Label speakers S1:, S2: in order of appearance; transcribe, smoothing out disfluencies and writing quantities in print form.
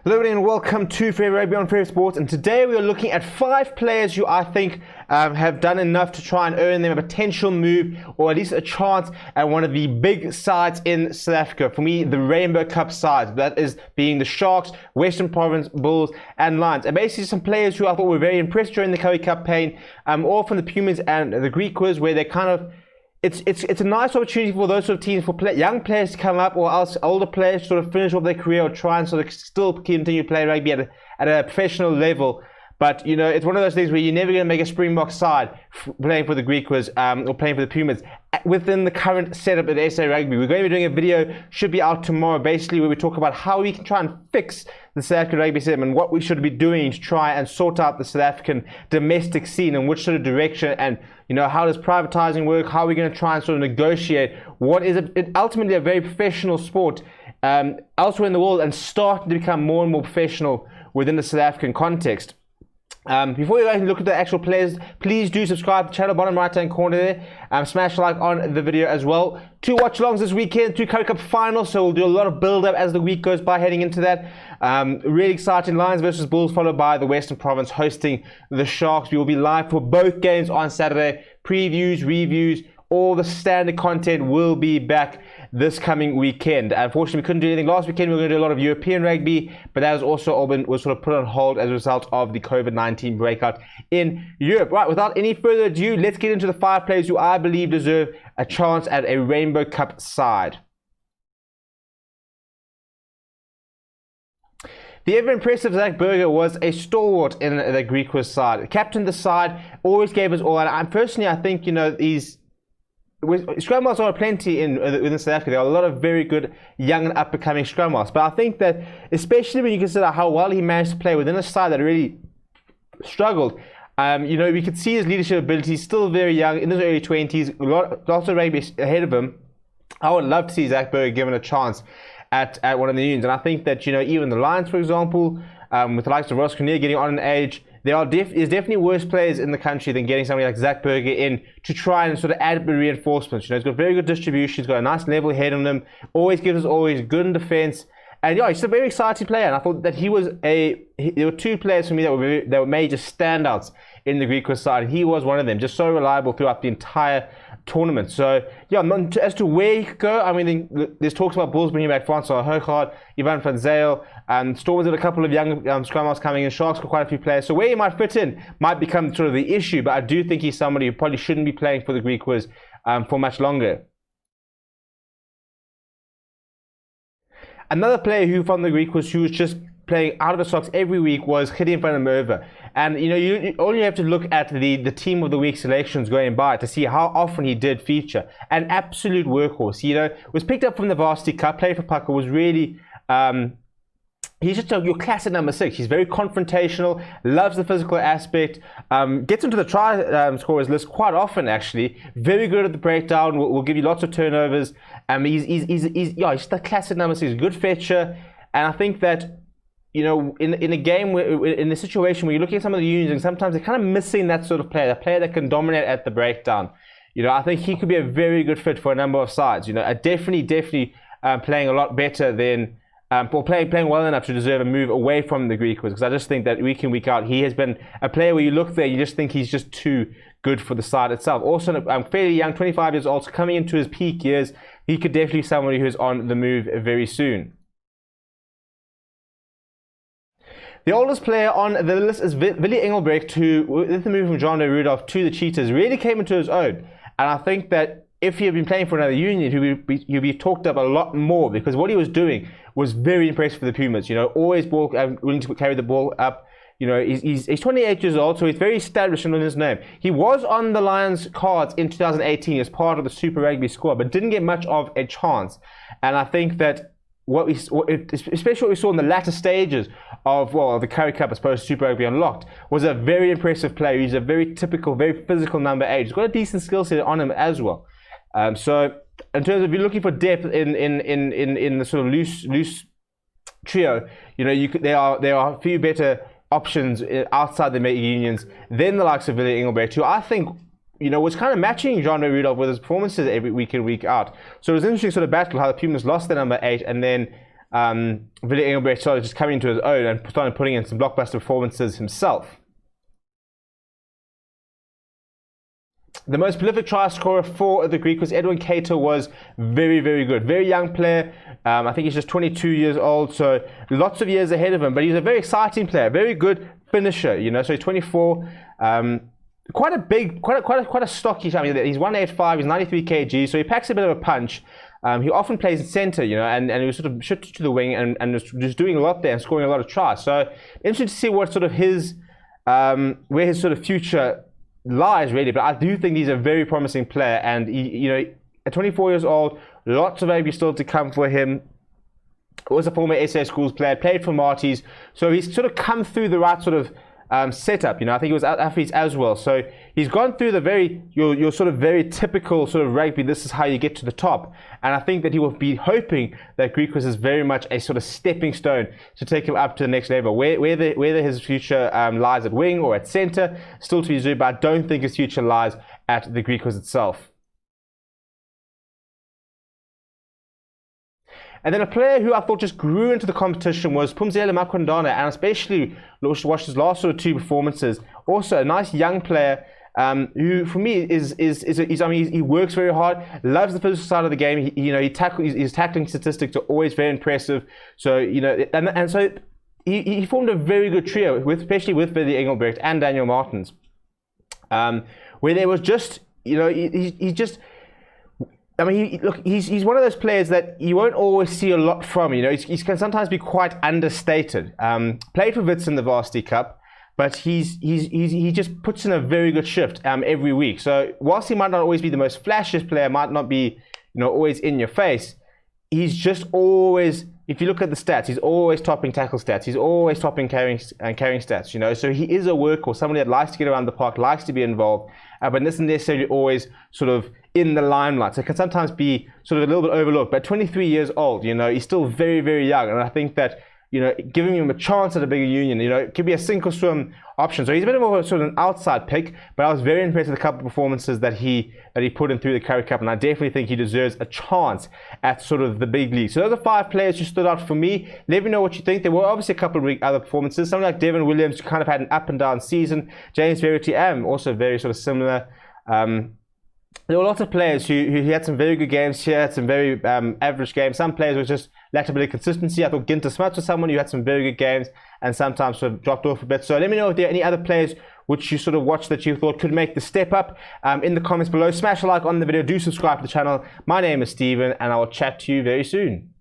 S1: Hello everybody and welcome to Fair Rugby on Fair Sports, and today we are looking at 5 players who I think have done enough to try and earn them a potential move or at least a chance at one of the big sides in South Africa. For me, the Rainbow Cup sides, that is being the Sharks, Western Province, Bulls and Lions. And basically some players who I thought were very impressed during the Currie campaign, all from the Pumas and the Greek quiz, where they kind of It's a nice opportunity for those sort of teams, for young players to come up, or else older players to sort of finish off their career or try and sort of still continue to play rugby at a professional level. But, you know, it's one of those things where you're never going to make a Springbok side playing for the Greek quiz or playing for the Pumas within the current setup at SA Rugby. We're going to be doing a video, should be out tomorrow, basically where we talk about how we can try and fix the South African rugby setup and what we should be doing to try and sort out the South African domestic scene and which sort of direction, and, you know, how does privatizing work, how are we going to try and sort of negotiate what is ultimately a very professional sport elsewhere in the world and starting to become more and more professional within the South African context. Before we go and look at the actual players, please do subscribe to the channel, bottom right hand corner there. Smash a like on the video as well. 2 watch-alongs this weekend, 2 Currie Cup finals, so we'll do a lot of build-up as the week goes by heading into that. Really exciting, Lions versus Bulls, followed by the Western Province hosting the Sharks. We will be live for both games on Saturday. Previews, reviews, all the standard content will be back this coming weekend. Unfortunately, we couldn't do anything last weekend. We were going to do a lot of European rugby, but that was also all was sort of put on hold as a result of the COVID-19 breakout in Europe. Right, without any further ado, let's get into the 5 players who I believe deserve a chance at a Rainbow Cup side. The ever-impressive Zack Burger was a stalwart in the Greek quiz side. Captained the side, always gave us all. And personally, I think, you know, scrum masters are plenty within South Africa. There are a lot of very good young and up-and-coming scrum masters. But I think that, especially when you consider how well he managed to play within a side that really struggled, you know, we could see his leadership ability, still very young, in his early 20s, lots of rugby ahead of him. I would love to see Zack Burger given a chance at one of the unions. And I think that, you know, even the Lions, for example, with the likes of Ross Currie getting on in age, there's definitely worse players in the country than getting somebody like Zack Burger in to try and sort of add reinforcements. You know, he's got very good distribution, he's got a nice level head on him, always gives us always good in defense. And yeah, he's a very exciting player. And I thought that there were 2 players for me that were major standouts in the Greek quiz side. And he was one of them, just so reliable throughout the entire tournament. So yeah, as to where he could go, I mean, there's talks about Bulls bringing back Francois Hacjivah, Ivan Pumzile, and Stormers had a couple of young scrum masters coming in. Sharks got quite a few players. So where he might fit in might become sort of the issue, but I do think he's somebody who probably shouldn't be playing for the Greek quiz for much longer. Another player who from the Greek quiz who was just playing out of the socks every week was Hacjivah Dayimani. And, you know, you only have to look at the team of the week selections going by to see how often he did feature. An absolute workhorse, you know, was picked up from the Varsity Cup, played for Pucker, was really, he's just your classic number 6. He's very confrontational, loves the physical aspect, gets into the try scorers list quite often, actually. Very good at the breakdown, will give you lots of turnovers. He's just the classic number 6, good fetcher. And I think that, you know, in a game, in a situation where you're looking at some of the unions, and sometimes they're kind of missing that sort of player, that player that can dominate at the breakdown. You know, I think he could be a very good fit for a number of sides. You know, definitely playing a lot better than, or playing well enough to deserve a move away from the Greek quiz. Because I just think that week in, week out, he has been a player where you look there, you just think he's just too good for the side itself. Also, fairly young, 25 years old, so coming into his peak years, he could definitely be somebody who's on the move very soon. The oldest player on the list is Willie Engelbrecht, who, with the move from John Rudolph to the Cheetahs, really came into his own. And I think that if he had been playing for another union, he'd be talked up a lot more, because what he was doing was very impressive for the Pumas. You know, always willing to carry the ball up. You know, he's 28 years old, so he's very established in his name. He was on the Lions cards in 2018 as part of the Super Rugby squad, but didn't get much of a chance. And I think that especially what we saw in the latter stages of the Currie Cup as opposed to Super Rugby Unlocked, was a very impressive player. He's a very typical, very physical number 8. He's got a decent skill set on him as well. So in terms of, if you're looking for depth in the sort of loose trio, you know, there are a few better options outside the mega unions than the likes of Willie Engelbrecht, who I think, you know, was kind of matching John Rudolph with his performances every week in, week out. So it was an interesting sort of battle how the Pumas lost their number 8, and then Willie Engelbrecht started just coming into his own and started putting in some blockbuster performances himself. The most prolific try scorer for the Greek was Edwin Cato. Was very, very good. Very young player. I think he's just 22 years old, so lots of years ahead of him. But he's a very exciting player, very good finisher. You know, so he's 24. Quite a stocky. I mean, he's 185. He's 93 kg, so he packs a bit of a punch. He often plays in centre, you know, and he was sort of shifted to the wing and was just doing a lot there and scoring a lot of tries. So interesting to see what sort of his where his sort of future lies, really. But I do think he's a very promising player, and he, you know, at 24 years old, lots of rugby still to come for him. Was a former SA Schools player, played for Marties, so he's sort of come through the right sort of setup. You know, I think it was athletes as well. So he's gone through the your sort of very typical sort of rugby. This is how you get to the top, and I think that he will be hoping that Griquas is very much a sort of stepping stone to take him up to the next level. Whether his future lies at wing or at centre, still to be seen, but I don't think his future lies at the Griquas itself. And then a player who I thought just grew into the competition was Pumzile Maqondwana, and especially watched his last sort of two performances. Also a nice young player who, for me, I mean, he works very hard, loves the physical side of the game. His tackling statistics are always very impressive. So, you know, and so he formed a very good trio, especially with Willie Engelbrecht and Daniel Martins, where there was just, you know, he just. I mean, he's one of those players that you won't always see a lot from. You know, he can sometimes be quite understated. Played for Wits in the Varsity Cup, but he just puts in a very good shift every week. So whilst he might not always be the most flashiest player, might not be, you know, always in your face, he's just always, if you look at the stats, he's always topping tackle stats. He's always topping carrying stats, you know. So he is a workhorse, somebody that likes to get around the park, likes to be involved, but isn't necessarily always sort of in the limelight. So it can sometimes be sort of a little bit overlooked. But 23 years old, you know, he's still very, very young. And I think that, you know, giving him a chance at a bigger union, you know, it could be a sink or swim option. So he's a bit of a sort of an outside pick, but I was very impressed with a couple of performances that he put in through the Currie Cup, and I definitely think he deserves a chance at sort of the big league. So those are 5 players who stood out for me. Let me know what you think. There were obviously a couple of other performances. Someone like Devin Williams, who kind of had an up and down season. James Verity, also very sort of similar. There were lots of players who had some very good games here, had some very average games. Some players were just lacked a bit of consistency. I thought Ginter Smuts was someone who had some very good games and sometimes sort of dropped off a bit. So let me know if there are any other players which you sort of watched that you thought could make the step up in the comments below. Smash a like on the video. Do subscribe to the channel. My name is Steven, and I will chat to you very soon.